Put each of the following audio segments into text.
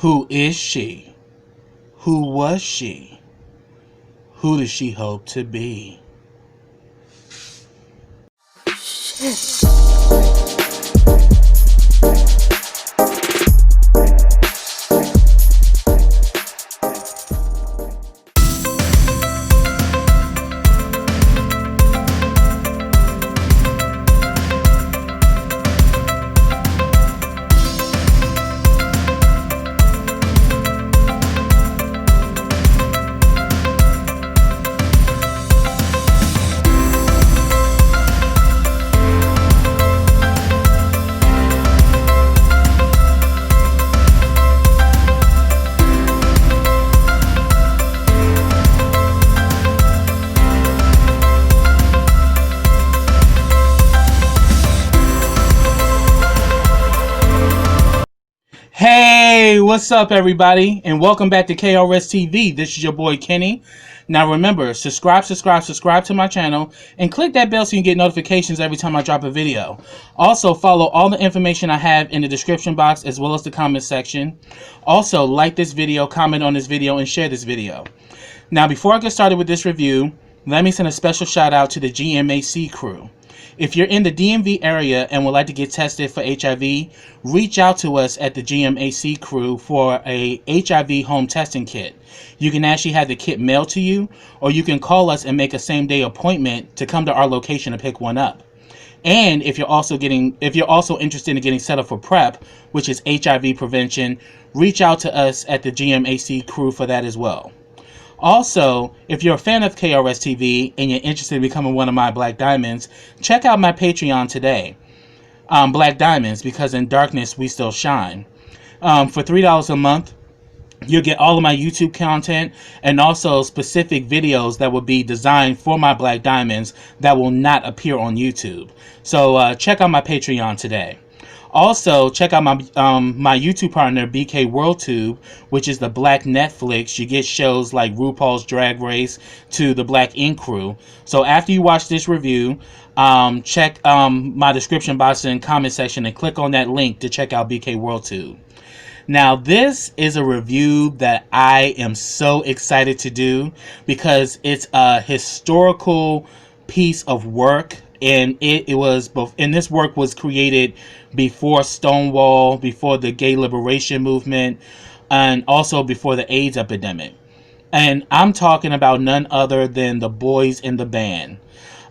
Who is she? Who was she? Who does she hope to be? Hey, what's up everybody, and welcome back to KRSTV. This is your boy Kenny. Now remember, subscribe to my channel and click that bell so you can get notifications every time I drop a video. Also, follow all the information I have in the description box as well as the comment section. Also, like this video, comment on this video, and share this video. Now, before I get started with this review, let me send a special shout out to the GMHC crew. If you're in the DMV area and would like to get tested for HIV, reach out to us at the GMHC crew for a HIV home testing kit. You can actually have the kit mailed to you, or you can call us and make a same-day appointment to come to our location to pick one up. And if you're also interested in getting set up for PrEP, which is HIV prevention, reach out to us at the GMHC crew for that as well. Also, if you're a fan of KRSTV and you're interested in becoming one of my Black Diamonds, check out my Patreon today. Black Diamonds, because in darkness we still shine. For $3 a month, you'll get all of my YouTube content and also specific videos that will be designed for my Black Diamonds that will not appear on YouTube. So check out my Patreon today. Also, check out my YouTube partner, BK WorldTube, which is the Black Netflix. You get shows like RuPaul's Drag Race to the Black Ink Crew. So after you watch this review, check my description box and comment section and click on that link to check out BK WorldTube. Now, this is a review that I am so excited to do because it's a historical piece of work. And this work was created before Stonewall, before the gay liberation movement, and also before the AIDS epidemic. And I'm talking about none other than The Boys in the Band.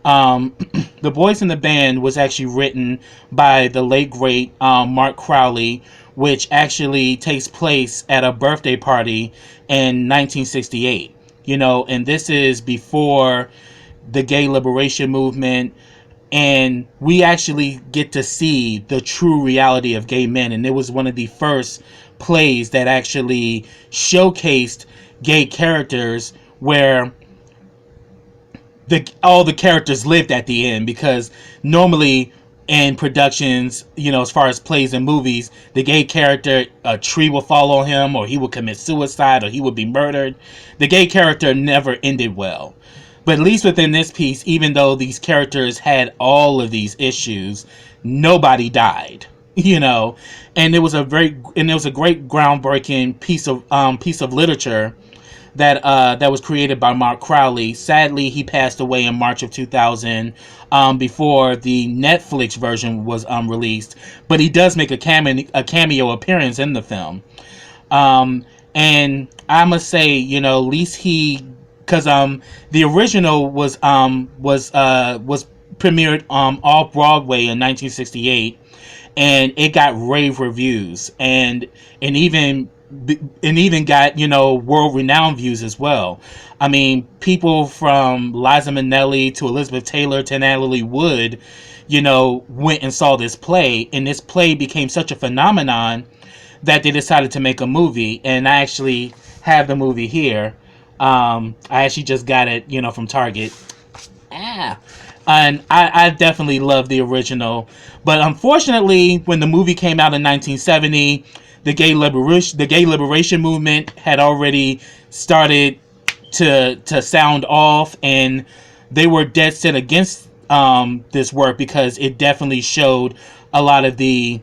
The Boys in the Band was actually written by the late great Mark Crowley, which actually takes place at a birthday party in 1968. You know, and this is before the gay liberation movement. And we actually get to see the true reality of gay men. And it was one of the first plays that actually showcased gay characters where all the characters lived at the end. Because normally in productions, you know, as far as plays and movies, the gay character, a tree will fall on him, or he would commit suicide, or he would be murdered. The gay character never ended well. But at least within this piece, even though these characters had all of these issues, nobody died, you know. And it was a great groundbreaking piece of literature that was created by Mark Crowley. Sadly, he passed away in March of 2000 before the Netflix version was released. But he does make a cameo appearance in the film. And I must say, you know, at least because the original was premiered off Broadway in 1968, and it got rave reviews, and even got, you know, world renowned views as well. I mean, people from Liza Minnelli to Elizabeth Taylor to Natalie Wood, you know, went and saw this play, and this play became such a phenomenon that they decided to make a movie. And I actually have the movie here. I actually just got it, you know, from Target. And I definitely love the original. But unfortunately, when the movie came out in 1970, the gay liberation movement had already started to sound off, and they were dead set against this work because it definitely showed a lot of the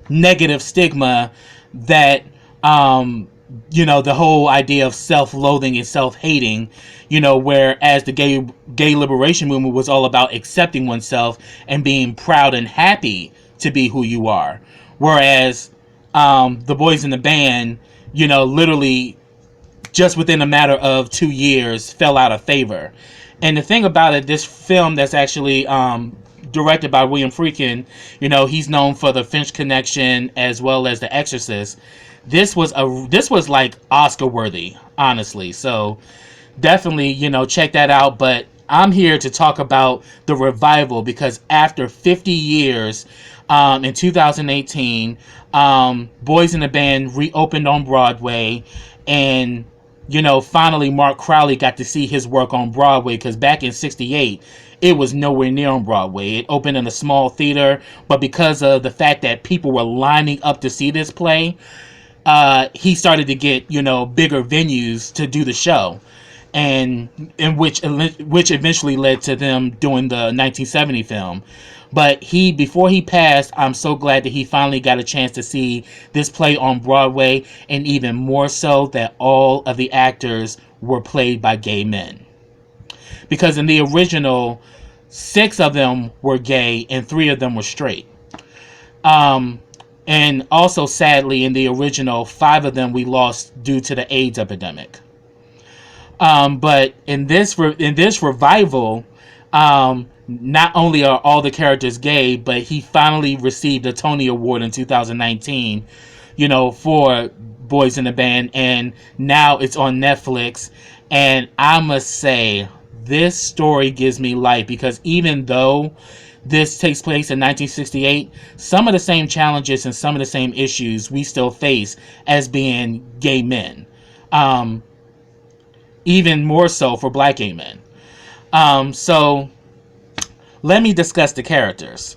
negative stigma that um, the whole idea of self-loathing and self-hating, whereas the gay liberation movement was all about accepting oneself and being proud and happy to be who you are. Whereas the boys in the band, literally just within a matter of 2 years fell out of favor. And the thing about it, this film that's actually directed by William Friedkin, he's known for The Finch Connection as well as The Exorcist. This was like Oscar worthy, honestly. So definitely, check that out. But I'm here to talk about the revival, because after 50 years, in 2018, Boys in the Band reopened on Broadway, and finally Mark Crowley got to see his work on Broadway, because back in '68, it was nowhere near on Broadway. It opened in a small theater, but because of the fact that people were lining up to see this play, he started to get bigger venues to do the show, and which eventually led to them doing the 1970 film. But before he passed, I'm so glad that he finally got a chance to see this play on Broadway, and even more so that all of the actors were played by gay men. Because in the original, 6 of them were gay and 3 of them were straight. And also, sadly, in the original, 5 of them we lost due to the AIDS epidemic. But in this revival, not only are all the characters gay, but he finally received a Tony Award in 2019, for Boys in the Band, and now it's on Netflix. And I must say, this story gives me life, because even though this takes place in 1968, some of the same challenges and some of the same issues we still face as being gay men. Even more so for black gay men. So let me discuss the characters.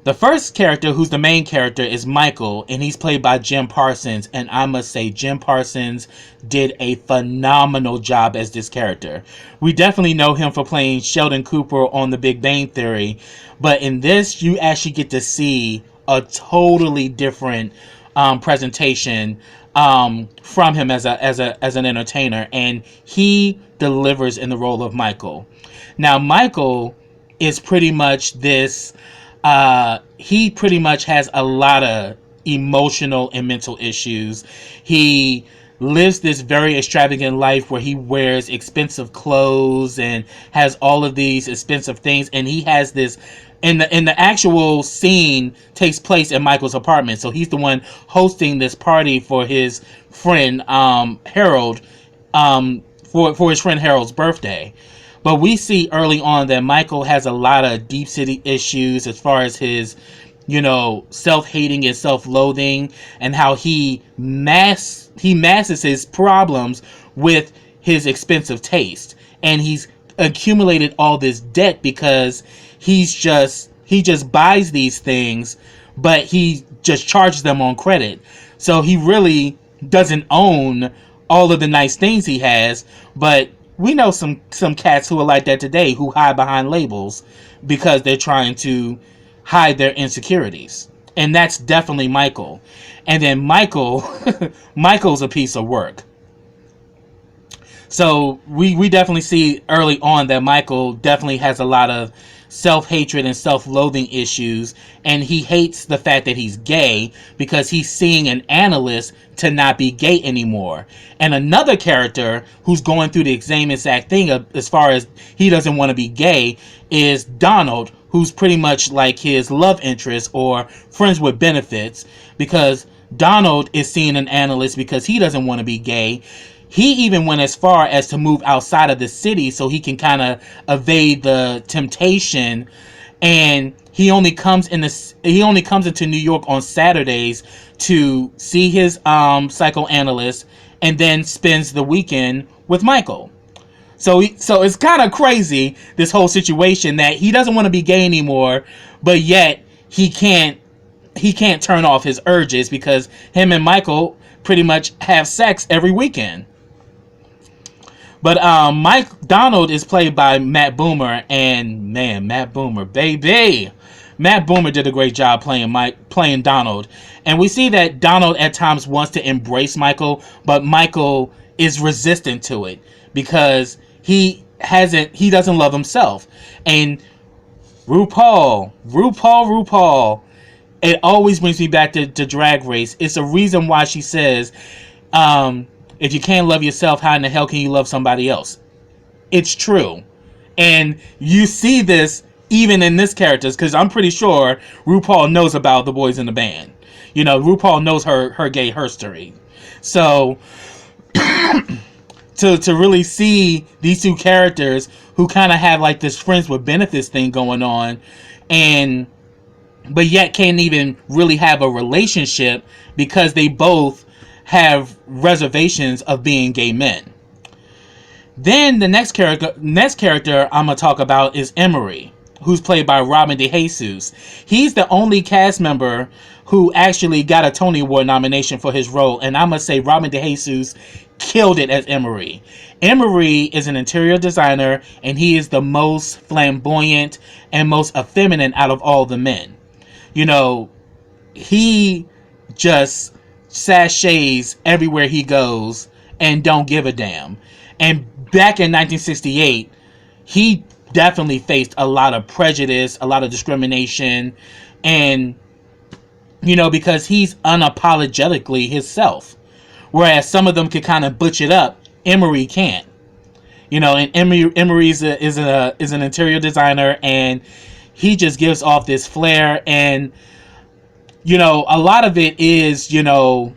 The first character, who's the main character, is Michael, and he's played by Jim Parsons. And I must say, Jim Parsons did a phenomenal job as this character. We definitely know him for playing Sheldon Cooper on The Big Bang Theory, but in this, you actually get to see a totally different presentation from him as an entertainer, and he delivers in the role of Michael. Now, Michael is pretty much this. He pretty much has a lot of emotional and mental issues. He lives this very extravagant life where he wears expensive clothes and has all of these expensive things, and he has this. In the actual scene takes place in Michael's apartment, so he's the one hosting this party for his friend Harold, for his friend Harold's birthday. But we see early on that Michael has a lot of deep-seated issues as far as his, self-hating and self-loathing, and how he masks his problems with his expensive taste. And he's accumulated all this debt because he just buys these things, but he just charges them on credit. So he really doesn't own all of the nice things he has, but we know some cats who are like that today, who hide behind labels because they're trying to hide their insecurities. And that's definitely Michael. And then Michael's a piece of work. So we definitely see early on that Michael definitely has a lot of self-hatred and self-loathing issues, and he hates the fact that he's gay because he's seeing an analyst to not be gay anymore. And another character who's going through the same exact thing as far as he doesn't want to be gay is Donald, who's pretty much like his love interest or friends with benefits, because Donald is seeing an analyst because he doesn't want to be gay. He even went as far as to move outside of the city so he can kind of evade the temptation, and he only comes into New York on Saturdays to see his psychoanalyst, and then spends the weekend with Michael. So it's kind of crazy, this whole situation, that he doesn't want to be gay anymore, but yet he can't turn off his urges because him and Michael pretty much have sex every weekend. But Donald is played by Matt Boomer, and man, Matt Boomer, baby, Matt Boomer did a great job playing Donald, and we see that Donald at times wants to embrace Michael, but Michael is resistant to it because he doesn't love himself. And RuPaul, it always brings me back to Drag Race. It's a reason why she says, if you can't love yourself, how in the hell can you love somebody else? It's true. And you see this even in this character, because I'm pretty sure RuPaul knows about the boys in the band. You know, RuPaul knows her gay history. So to really see these two characters who kind of have like this friends with benefits thing going on, but yet can't even really have a relationship because they both have reservations of being gay men. Then the next character I'm gonna talk about is Emery, who's played by Robin DeJesus. He's the only cast member who actually got a Tony Award nomination for his role, and I must say Robin DeJesus killed it as Emery. Emery is an interior designer, and he is the most flamboyant and most effeminate out of all the men. You know, he just sachets everywhere he goes and don't give a damn. And back in 1968, he definitely faced a lot of prejudice, a lot of discrimination, and, you know, because he's unapologetically himself. Whereas some of them could kind of butch it up, Emery can't. You know, and Emery is an interior designer, and he just gives off this flair, and, you know, a lot of it is, you know,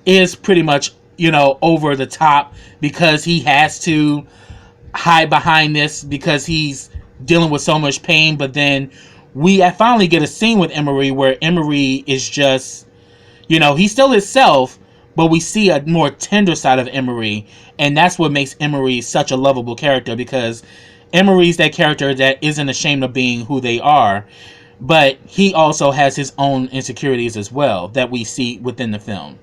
is pretty much, you know, over the top because he has to hide behind this because he's dealing with so much pain. But then we finally get a scene with Emery where Emery is just, you know, he's still himself, but we see a more tender side of Emery, and that's what makes Emery such a lovable character, because Emery's that character that isn't ashamed of being who they are, but he also has his own insecurities as well that we see within the film.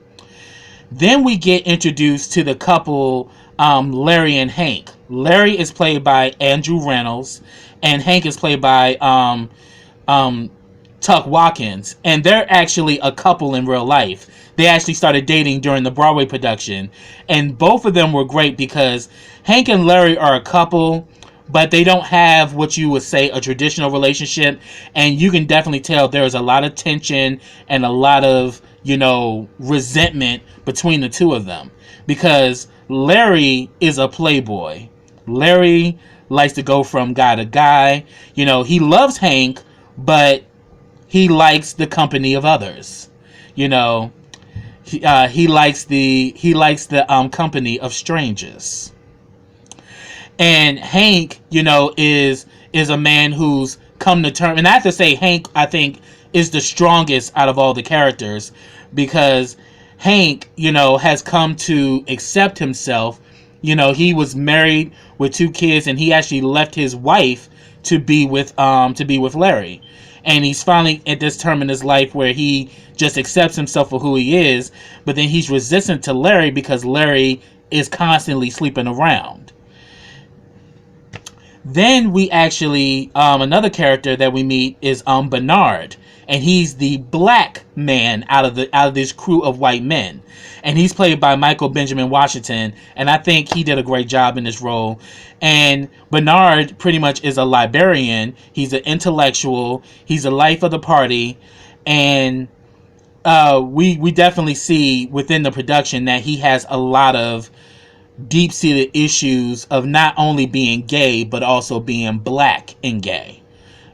Then we get introduced to the couple, Larry and Hank. Larry is played by Andrew Reynolds, and Hank is played by Tuck Watkins. And they're actually a couple in real life. They actually started dating during the Broadway production. And both of them were great because Hank and Larry are a couple, but they don't have what you would say a traditional relationship. And you can definitely tell there's a lot of tension and a lot of, you know, resentment between the two of them, because Larry is a playboy. Larry likes to go from guy to guy. You know, he loves Hank, but he likes the company of others. You know, he likes the company of strangers. And Hank, you know, is a man who's come to terms, and I have to say Hank, I think, is the strongest out of all the characters, because Hank, you know, has come to accept himself. You know, he was married with 2 kids, and he actually left his wife to be with Larry. And he's finally at this term in his life where he just accepts himself for who he is, but then he's resistant to Larry because Larry is constantly sleeping around. Then we actually, another character that we meet is Bernard, and he's the black man out of this crew of white men, and he's played by Michael Benjamin Washington, and I think he did a great job in this role. And Bernard pretty much is a librarian. He's an intellectual. He's the life of the party, and we definitely see within the production that he has a lot of deep-seated issues of not only being gay but also being black and gay.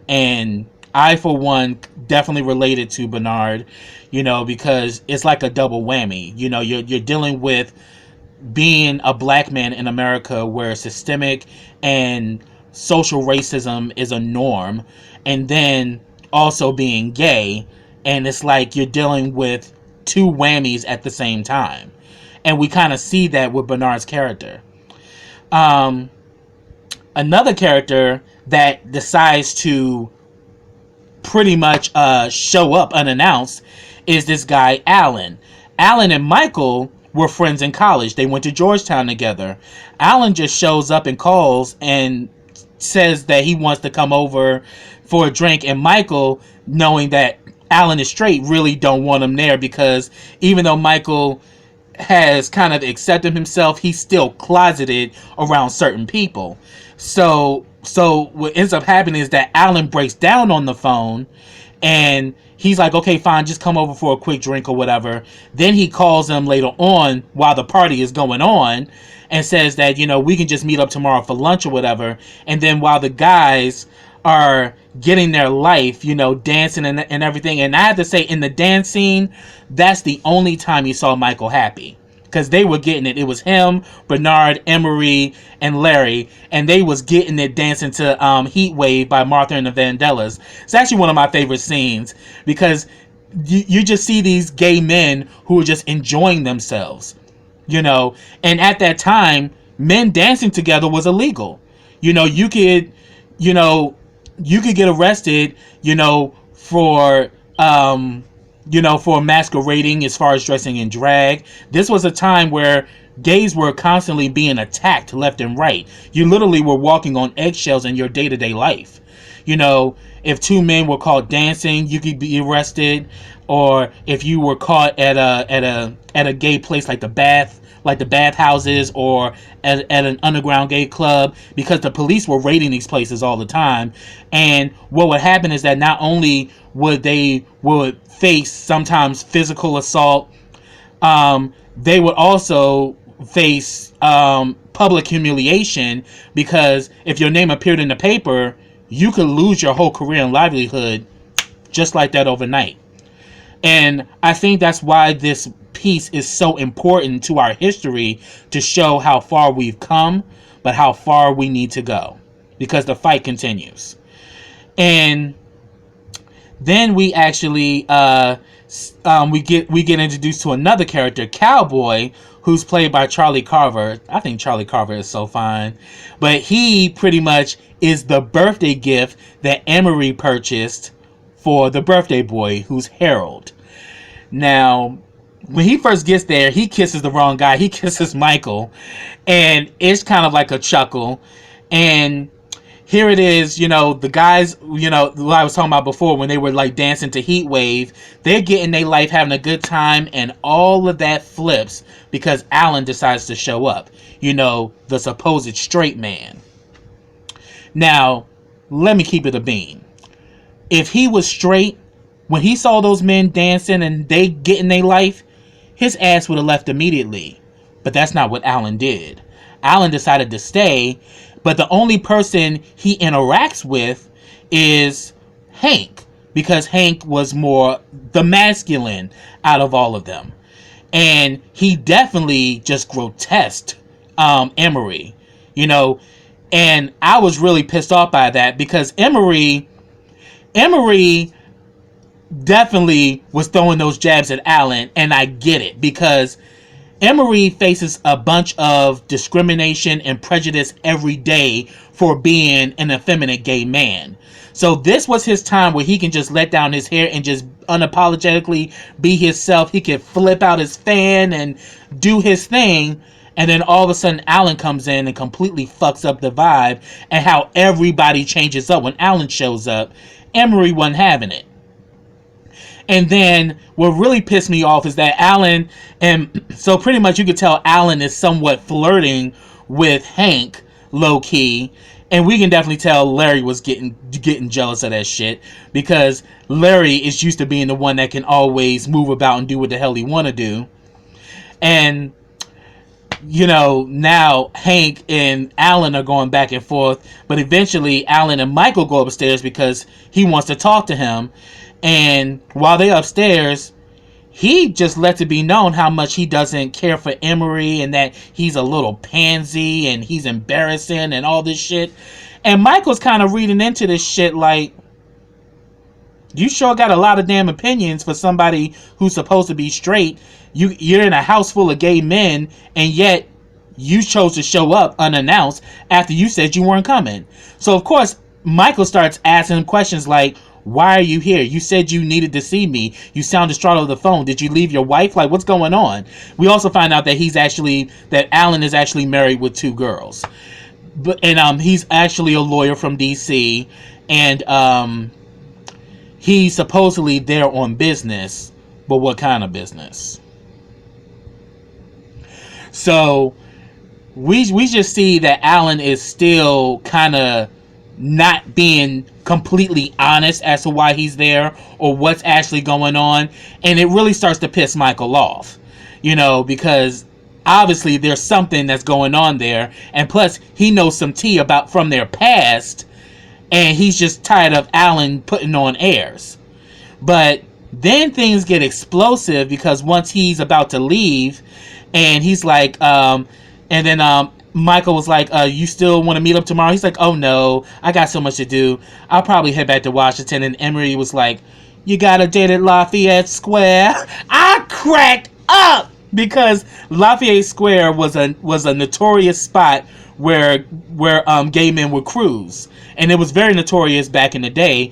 And I, for one, definitely related to Bernard, you know, because it's like a double whammy. You know, you're dealing with being a black man in America where systemic and social racism is a norm, and then also being gay, and it's like you're dealing with 2 whammies at the same time. And we kind of see that with Bernard's character. Another character that decides to pretty much show up unannounced is this guy, Alan. Alan and Michael were friends in college. They went to Georgetown together. Alan just shows up and calls and says that he wants to come over for a drink, and Michael, knowing that Alan is straight, really don't want him there, because even though Michael has kind of accepted himself, he's still closeted around certain people. So what ends up happening is that Alan breaks down on the phone, and he's like, okay, fine, just come over for a quick drink or whatever. Then he calls them later on while the party is going on and says that, we can just meet up tomorrow for lunch or whatever. And then while the guys are getting their life, dancing and everything. And I have to say, in the dance scene, that's the only time you saw Michael happy. Because they were getting it. It was him, Bernard, Emery, and Larry. And they was getting it dancing to Heat Wave by Martha and the Vandellas. It's actually one of my favorite scenes. Because you just see these gay men who are just enjoying themselves. And at that time, men dancing together was illegal. You could get arrested, for for masquerading as far as dressing in drag. This was a time where gays were constantly being attacked left and right. You literally were walking on eggshells in your day-to-day life. If two men were caught dancing, you could be arrested, or if you were caught at a gay place like the bathhouses, or at an underground gay club, because the police were raiding these places all the time. And what would happen is that not only would face sometimes physical assault, they would also face public humiliation, because if your name appeared in the paper, you could lose your whole career and livelihood just like that overnight. And I think that's why this piece is so important to our history, to show how far we've come, but how far we need to go, because the fight continues. And then we actually we get introduced to another character, Cowboy, who's played by Charlie Carver. I think Charlie Carver is so fine, but he pretty much is the birthday gift that Emery purchased for the birthday boy, who's Harold. Now, when he first gets there, he kisses the wrong guy. He kisses Michael, and it's kind of like a chuckle. And here it is, the guys, what I was talking about before, when they were like dancing to Heat Wave, they're getting their life, having a good time, and all of that flips because Alan decides to show up, the supposed straight man. Now, let me keep it a bean. If he was straight, when he saw those men dancing and they getting their life, his ass would have left immediately. But that's not what Alan did. Alan decided to stay, but the only person he interacts with is Hank, because Hank was more the masculine out of all of them. And he definitely just grotesqued Emery, and I was really pissed off by that, because Emery definitely was throwing those jabs at Alan, and I get it, because Emery faces a bunch of discrimination and prejudice every day for being an effeminate gay man. So this was his time where he can just let down his hair and just unapologetically be himself. He can flip out his fan and do his thing. And then all of a sudden, Alan comes in and completely fucks up the vibe, and how everybody changes up when Alan shows up. Emery wasn't having it. And then what really pissed me off is that Alan, and so pretty much you could tell Alan is somewhat flirting with Hank, low key, and we can definitely tell Larry was getting jealous of that shit, because Larry is used to being the one that can always move about and do what the hell he want to do. And now Hank and Alan are going back and forth, but eventually Alan and Michael go upstairs because he wants to talk to him. And while they're upstairs, he just lets it be known how much he doesn't care for Emery, and that he's a little pansy and he's embarrassing and all this shit. And Michael's kind of reading into this shit like, you sure got a lot of damn opinions for somebody who's supposed to be straight. You're in a house full of gay men, and yet you chose to show up unannounced after you said you weren't coming. So, of course, Michael starts asking him questions like, why are you here? You said you needed to see me. You sound distraught over the phone. Did you leave your wife? Like, what's going on? We also find out that Alan is actually married with 2 girls. he's actually a lawyer from DC, and he's supposedly there on business, but what kind of business? So we just see that Alan is still kind of not being completely honest as to why he's there or what's actually going on, and it really starts to piss Michael off, because obviously there's something that's going on there, and plus he knows some tea about from their past, and he's just tired of Alan putting on airs. But then things get explosive, because once he's about to leave, and he's like, and then Michael was like, you still want to meet up tomorrow? He's like, oh no, I got so much to do. I'll probably head back to Washington. And Emery was like, you got a date at Lafayette Square? I cracked up, because Lafayette Square was a notorious spot where gay men would cruise. And it was very notorious back in the day.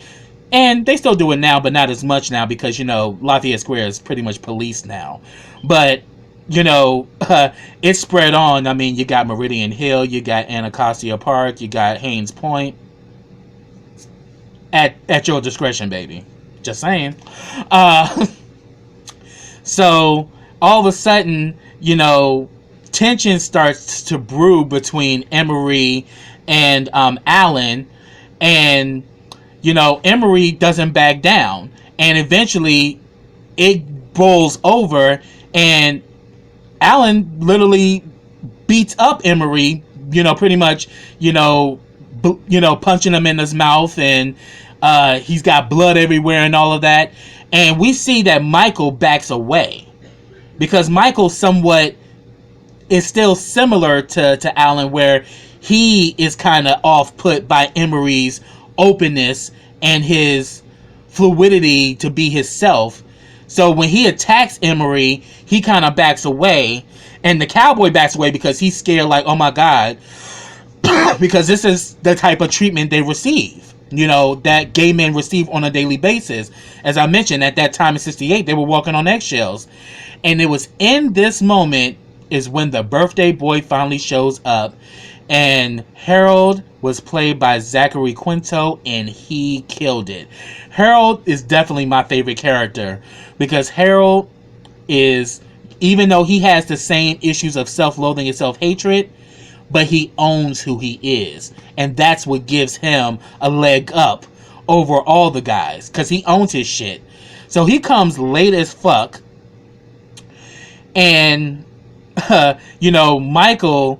And they still do it now, but not as much now, because, Lafayette Square is pretty much policed now. But it's spread on. I mean, you got Meridian Hill, you got Anacostia Park, you got Haynes Point. At your discretion, baby. Just saying. So all of a sudden, tension starts to brew between Emery and Alan, and Emery doesn't back down, and eventually it boils over, and Alan literally beats up Emery, pretty much, punching him in his mouth, and he's got blood everywhere and all of that. And we see that Michael backs away, because Michael somewhat is still similar to Alan, where he is kind of off-put by Emery's openness and his fluidity to be himself. So when he attacks Emery, he kind of backs away, and the cowboy backs away because he's scared, like, oh my God, because this is the type of treatment they receive, that gay men receive on a daily basis. As I mentioned, at that time in '68, they were walking on eggshells. And it was in this moment is when the birthday boy finally shows up, and Harold was played by Zachary Quinto, and he killed it. Harold is definitely my favorite character, because Harold is, even though he has the same issues of self-loathing and self-hatred, but he owns who he is. And that's what gives him a leg up over all the guys, because he owns his shit. So he comes late as fuck, and Michael,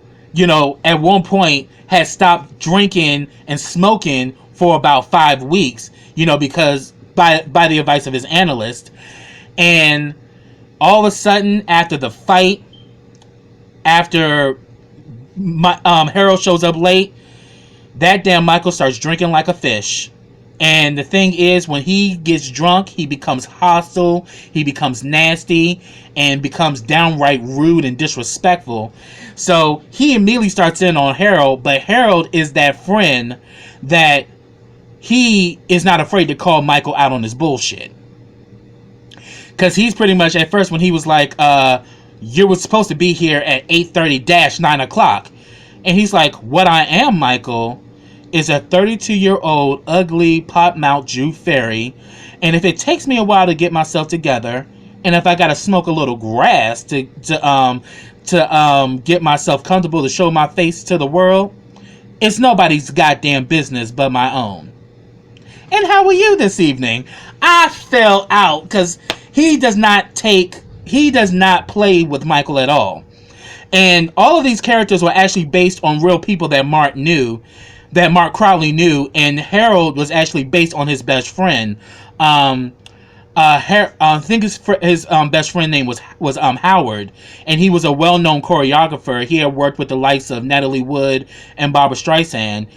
at one point had stopped drinking and smoking for about 5 weeks, because by the advice of his analyst. And all of a sudden, after the fight, after Harold shows up late, that damn Michael starts drinking like a fish. And the thing is, when he gets drunk, he becomes hostile, he becomes nasty, and becomes downright rude and disrespectful. So he immediately starts in on Harold, but Harold is that friend that he is not afraid to call Michael out on his bullshit. Because he's pretty much, at first when he was like, you were supposed to be here at 8:30-9 o'clock. And he's like, what I am, Michael, is a 32-year-old ugly pot-mouth Jew fairy, and if it takes me a while to get myself together, and if I gotta smoke a little grass to get myself comfortable to show my face to the world, it's nobody's goddamn business but my own. And how are you this evening? I fell out because he does not play with Michael at all. And all of these characters were actually based on real people that Mark Crowley knew, and Harold was actually based on his best friend. I think his best friend name was Howard, and he was a well-known choreographer. He had worked with the likes of Natalie Wood and Barbra Streisand,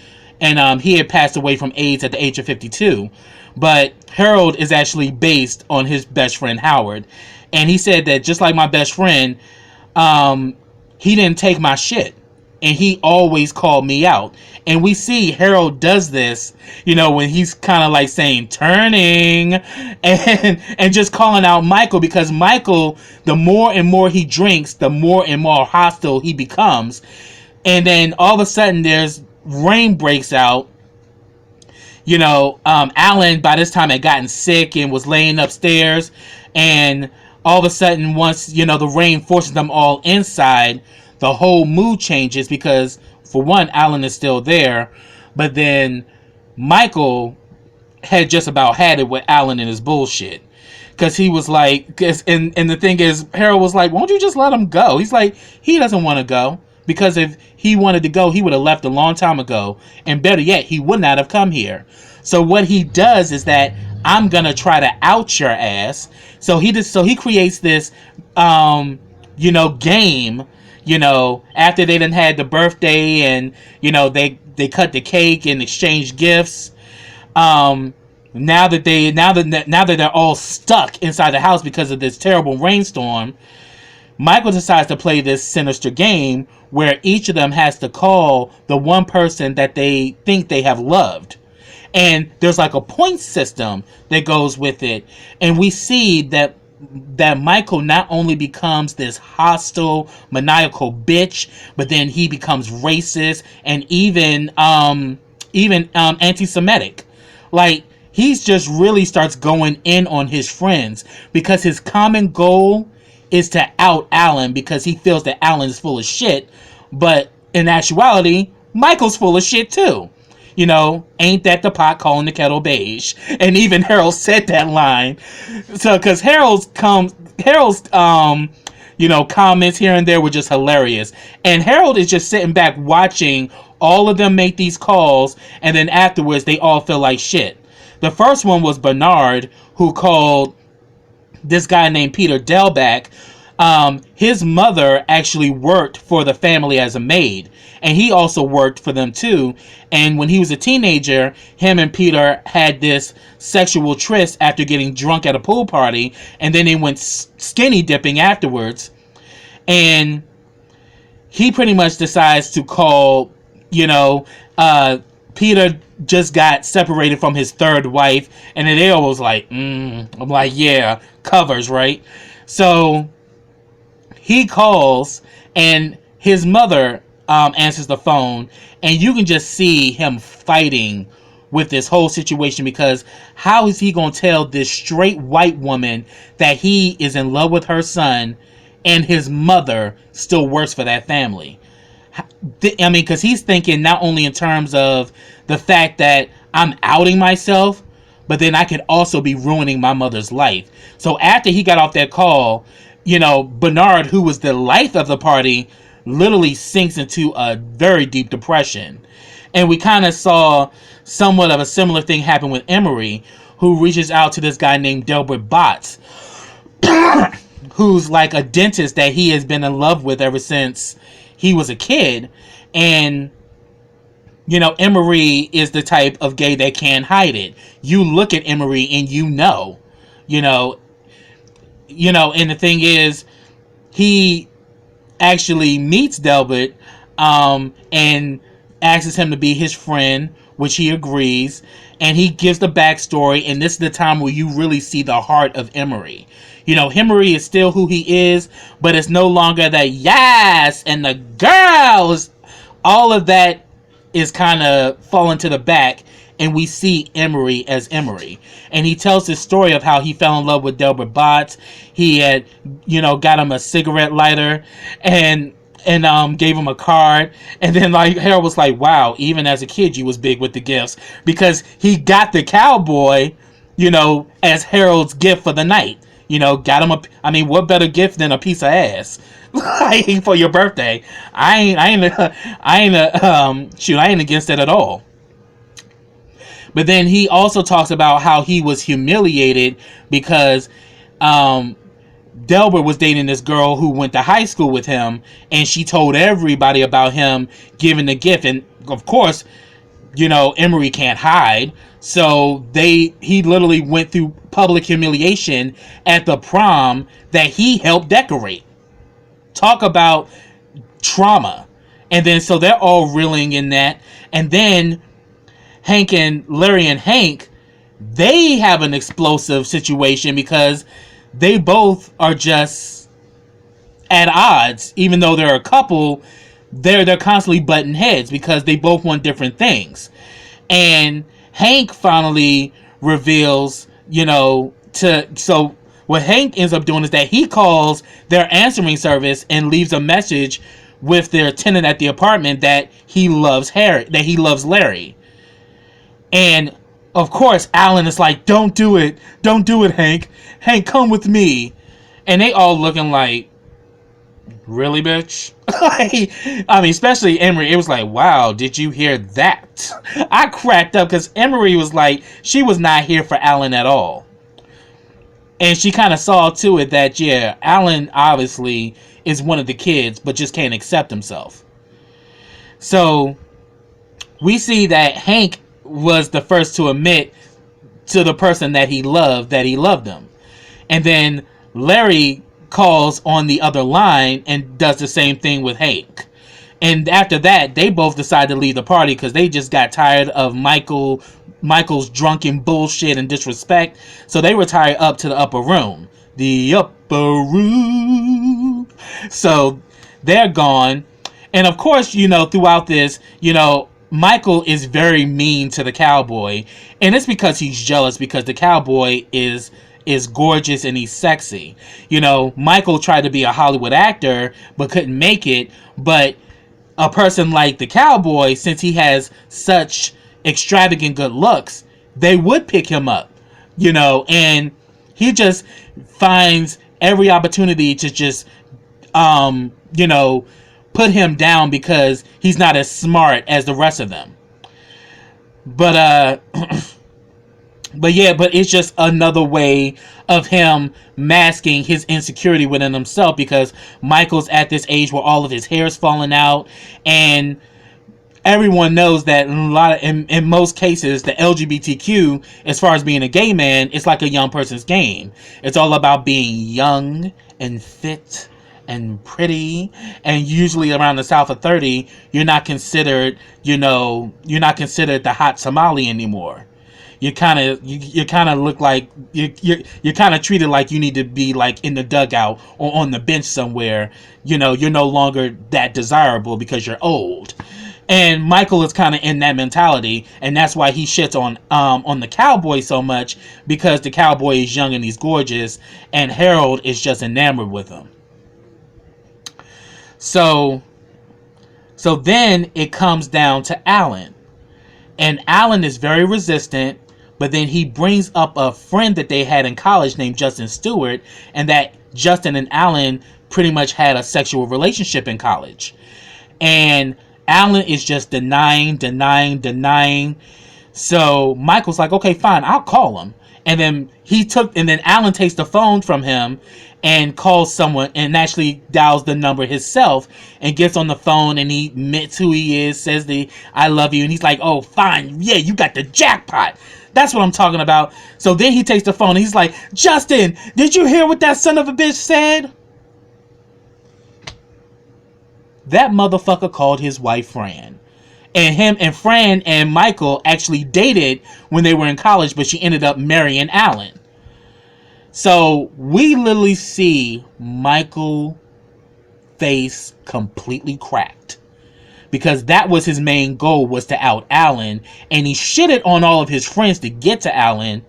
and he had passed away from AIDS at the age of 52. But Harold is actually based on his best friend Howard, and he said that just like my best friend, he didn't take my shit, and he always called me out. And we see Harold does this, when he's kind of like saying turning and just calling out Michael, because Michael, the more and more he drinks, the more and more hostile he becomes. And then all of a sudden there's rain breaks out. Alan by this time had gotten sick and was laying upstairs, and all of a sudden, once the rain forces them all inside, the whole mood changes because, for one, Alan is still there, but then Michael had just about had it with Alan and his bullshit. Because he was like, and the thing is, Harold was like, won't you just let him go? He's like, he doesn't want to go. Because if he wanted to go, he would have left a long time ago. And better yet, he would not have come here. So what he does is that, I'm going to try to out your ass. So he creates this, game, after they done had the birthday and, they cut the cake and exchanged gifts. Now that they're all stuck inside the house because of this terrible rainstorm, Michael decides to play this sinister game where each of them has to call the one person that they think they have loved. And there's like a point system that goes with it. And we see that Michael not only becomes this hostile, maniacal bitch, but then he becomes racist and even anti-Semitic. Like, he's just really starts going in on his friends because his common goal is to out Alan because he feels that Alan is full of shit. But in actuality, Michael's full of shit too. Ain't that the pot calling the kettle beige? And even Harold said that line. So, because Harold's comments here and there were just hilarious. And Harold is just sitting back watching all of them make these calls, and then afterwards they all feel like shit. The first one was Bernard, who called this guy named Peter Delback. His mother actually worked for the family as a maid, and he also worked for them too. And when he was a teenager, him and Peter had this sexual tryst after getting drunk at a pool party, and then they went skinny dipping afterwards. And he pretty much decides to call, Peter just got separated from his third wife, and then they all was like, I'm like, yeah, covers, right? So he calls, and his mother answers the phone, and you can just see him fighting with this whole situation because how is he going to tell this straight white woman that he is in love with her son and his mother still works for that family? I mean, because he's thinking not only in terms of the fact that I'm outing myself, but then I could also be ruining my mother's life. So after he got off that call, Bernard, who was the life of the party, literally sinks into a very deep depression. And we kind of saw somewhat of a similar thing happen with Emery, who reaches out to this guy named Delbert Botts, who's like a dentist that he has been in love with ever since he was a kid. And Emery is the type of gay that can't hide it. You look at Emery and and the thing is, he actually meets Delbert and asks him to be his friend, which he agrees, and he gives the backstory, and this is the time where you really see the heart of Emery. Emery is still who he is, but it's no longer the yes and the girls. All of that is kind of falling to the back, and we see Emery as Emery. And he tells this story of how he fell in love with Delbert Botts. He had, got him a cigarette lighter and gave him a card. And then Harold was like, wow, even as a kid you was big with the gifts, because he got the cowboy, as Harold's gift for the night. Got him what better gift than a piece of ass? For your birthday. I ain't against it at all. But then he also talks about how he was humiliated because Delbert was dating this girl who went to high school with him, and she told everybody about him giving the gift. And of course, Emery can't hide. So he literally went through public humiliation at the prom that he helped decorate. Talk about trauma. And then so they're all reeling in that. And then Larry and Hank, they have an explosive situation because they both are just at odds. Even though they're a couple, they're constantly butting heads because they both want different things. And Hank finally reveals, so what Hank ends up doing is that he calls their answering service and leaves a message with their tenant at the apartment that he loves Larry. And of course, Alan is like, don't do it, Hank. Hank, come with me. And they all looking like, really, bitch? I mean, especially Emery. It was like, wow, did you hear that? I cracked up because Emery was like, she was not here for Alan at all. And she kind of saw to it that, yeah, Alan obviously is one of the kids, but just can't accept himself. So we see that Hank was the first to admit to the person that he loved them. And then Larry calls on the other line and does the same thing with Hank. And after that, they both decide to leave the party because they just got tired of Michael's drunken bullshit and disrespect. So they retire up to the upper room. The upper room. So they're gone. And of course, throughout this, Michael is very mean to the cowboy. And it's because he's jealous because the cowboy is gorgeous and he's sexy. Michael tried to be a Hollywood actor but couldn't make it. But a person like the cowboy, since he has such extravagant good looks, they would pick him up. And he just finds every opportunity to just put him down because he's not as smart as the rest of them. But but it's just another way of him masking his insecurity within himself because Michael's at this age where all of his hair is falling out, and everyone knows that in most cases the LGBTQ, as far as being a gay man, it's like a young person's game. It's all about being young and fit and pretty, and usually around the South of 30, you're not considered the hot Somali anymore. You kind of look like you're kind of treated like you need to be like in the dugout or on the bench somewhere. You're no longer that desirable because you're old. And Michael is kind of in that mentality, and that's why he shits on the cowboy so much, because the cowboy is young and he's gorgeous, and Harold is just enamored with him. So then it comes down to Alan. And Alan is very resistant, but then he brings up a friend that they had in college named Justin Stewart, and that Justin and Alan pretty much had a sexual relationship in college. And Alan is just denying. So Michael's like, okay, fine, I'll call him. And then Alan takes the phone from him and calls someone and actually dials the number himself and gets on the phone, and he admits who he is, says the I love you, and he's like, oh, fine, yeah, you got the jackpot. That's what I'm talking about. So then he takes the phone and he's like, Justin, did you hear what that son of a bitch said? That motherfucker called his wife Fran. And Fran and Michael actually dated when they were in college, but she ended up marrying Alan. So we literally see Michael face completely cracked, because that was his main goal, was to out Alan, and he shitted on all of his friends to get to Alan,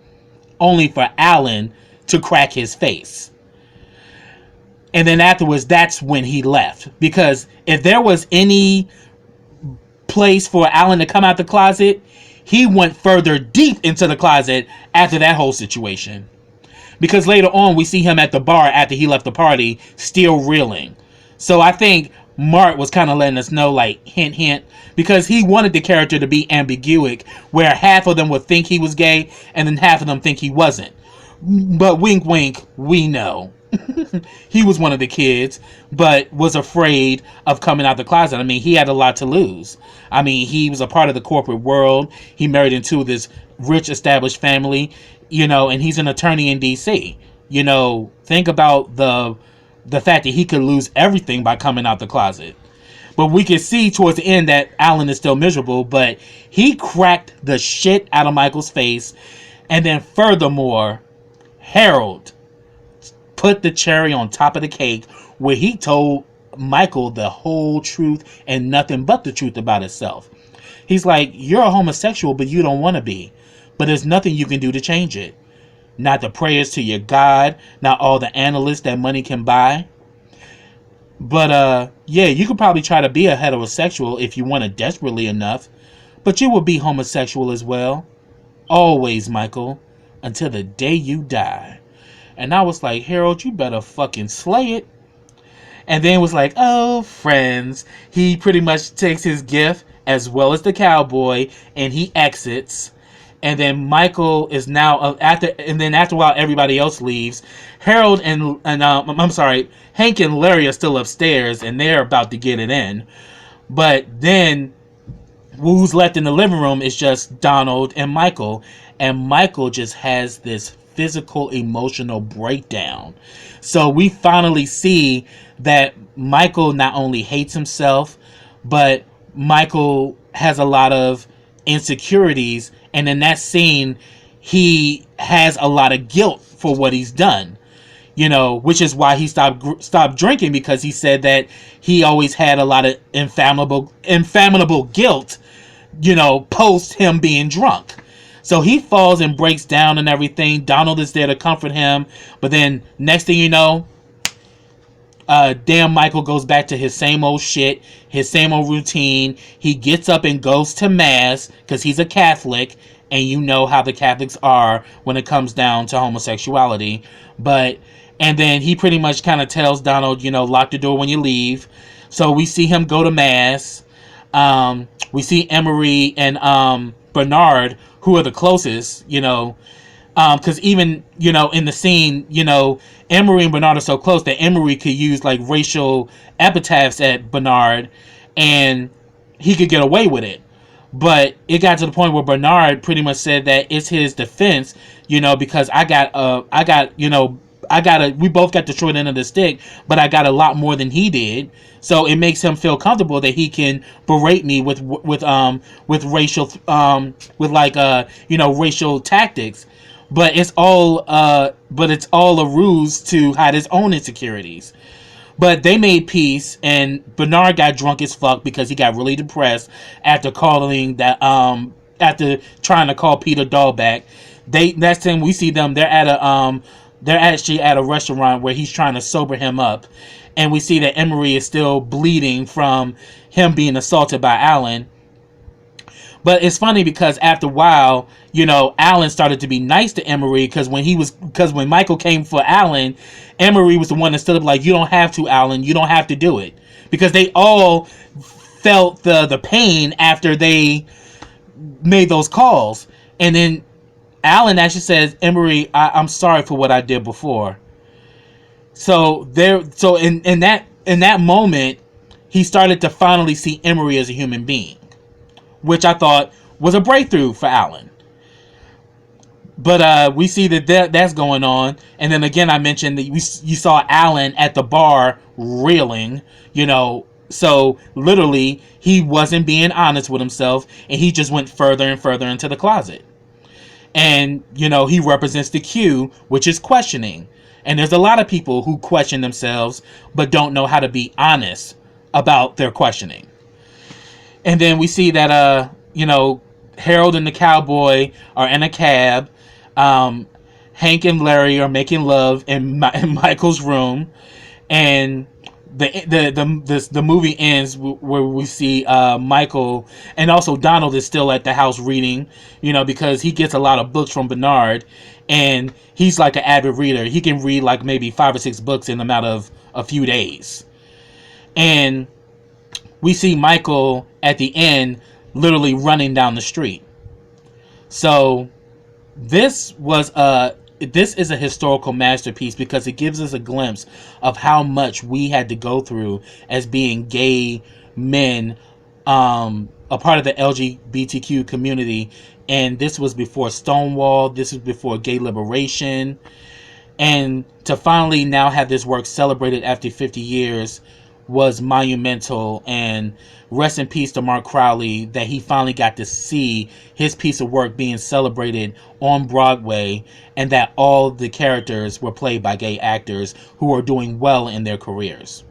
only for Alan to crack his face. And then afterwards, that's when he left, because if there was any place for Alan to come out the closet, he went further deep into the closet after that whole situation. Because later on, we see him at the bar after he left the party, still reeling. So I think Mart was kind of letting us know, like, hint, hint, because he wanted the character to be ambiguous, where half of them would think he was gay, and then half of them think he wasn't. But wink, wink, we know. He was one of the kids, but was afraid of coming out the closet. I mean, he had a lot to lose. I mean, he was a part of the corporate world. He married into this rich, established family, and he's an attorney in D.C. Think about the fact that he could lose everything by coming out the closet. But we can see towards the end that Alan is still miserable, but he cracked the shit out of Michael's face. And then furthermore, Harold put the cherry on top of the cake, where he told Michael the whole truth and nothing but the truth about itself. He's like, you're a homosexual, but you don't want to be. But there's nothing you can do to change it. Not the prayers to your God, not all the analysts that money can buy. But yeah, you could probably try to be a heterosexual if you want it desperately enough. But you will be homosexual as well. Always, Michael. Until the day you die. And I was like, Harold, you better fucking slay it. And then it was like, oh, friends. He pretty much takes his gift as well as the cowboy, and he exits. And then Michael is now after a while everybody else leaves. Harold and Hank and Larry are still upstairs, and they're about to get it in. But then who's left in the living room is just Donald and Michael. And Michael just has this physical, emotional breakdown. So we finally see that Michael not only hates himself, but Michael has a lot of insecurities. And in that scene, he has a lot of guilt for what he's done. You know, which is why he stopped drinking, because he said that he always had a lot of inflammable guilt, you know, post him being drunk. So he falls and breaks down and everything. Donald is there to comfort him. But then next thing you know, damn Michael goes back to his same old shit, his same old routine. He gets up and goes to mass because he's a Catholic. And you know how the Catholics are when it comes down to homosexuality. And then he pretty much kind of tells Donald, you know, lock the door when you leave. So we see him go to mass. We see Emery and Bernard, who are the closest, you know, because even, you know, in the scene, you know, Emery and Bernard are so close that Emery could use like racial epithets at Bernard and he could get away with it. But it got to the point where Bernard pretty much said that it's his defense, you know, because we both got the short end of the stick, but I got a lot more than he did. So it makes him feel comfortable that he can berate me with racial, racial tactics. But it's all a ruse to hide his own insecurities. But they made peace, and Bernard got drunk as fuck because he got really depressed after trying to call Peter Dahl back. Next time we see them, they're actually at a restaurant where he's trying to sober him up, and we see that Emery is still bleeding from him being assaulted by Alan. But it's funny because after a while, you know, Alan started to be nice to Emery because when Michael came for Alan, Emery was the one that stood up like, you don't have to, Alan, you don't have to do it. Because they all felt the pain after they made those calls. And then Alan actually says, Emery, I'm sorry for what I did before. So in that moment, he started to finally see Emery as a human being, which I thought was a breakthrough for Alan. But we see that's going on. And then again, I mentioned that you saw Alan at the bar reeling, you know. So literally, he wasn't being honest with himself, and he just went further and further into the closet. And, you know, he represents the Q, which is questioning. And there's a lot of people who question themselves, but don't know how to be honest about their questioning. And then we see that, Harold and the cowboy are in a cab. Hank and Larry are making love in Michael's room. And the movie ends where we see Michael, and also Donald is still at the house reading, you know, because he gets a lot of books from Bernard, and he's like an avid reader. He can read like maybe 5 or 6 books in a matter of a few days. And we see Michael at the end literally running down the street. So this is a historical masterpiece because it gives us a glimpse of how much we had to go through as being gay men, a part of the LGBTQ community. And this was before Stonewall. This was before gay liberation. And to finally now have this work celebrated after 50 years was monumental. And rest in peace to Mark Crowley, that he finally got to see his piece of work being celebrated on Broadway, and that all the characters were played by gay actors who are doing well in their careers.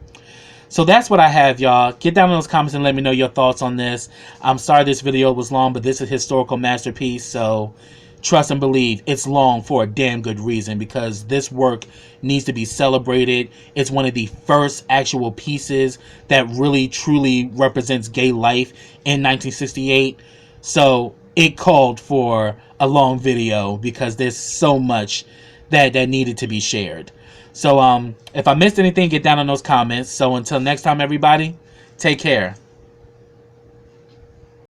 So that's what I have, y'all. Get down in those comments and let me know your thoughts on this. I'm sorry this video was long, but this is a historical masterpiece, so trust and believe it's long for a damn good reason, because this work needs to be celebrated. It's one of the first actual pieces that really truly represents gay life in 1968. So it called for a long video because there's so much that needed to be shared. So if I missed anything, get down in those comments. So until next time, everybody, take care.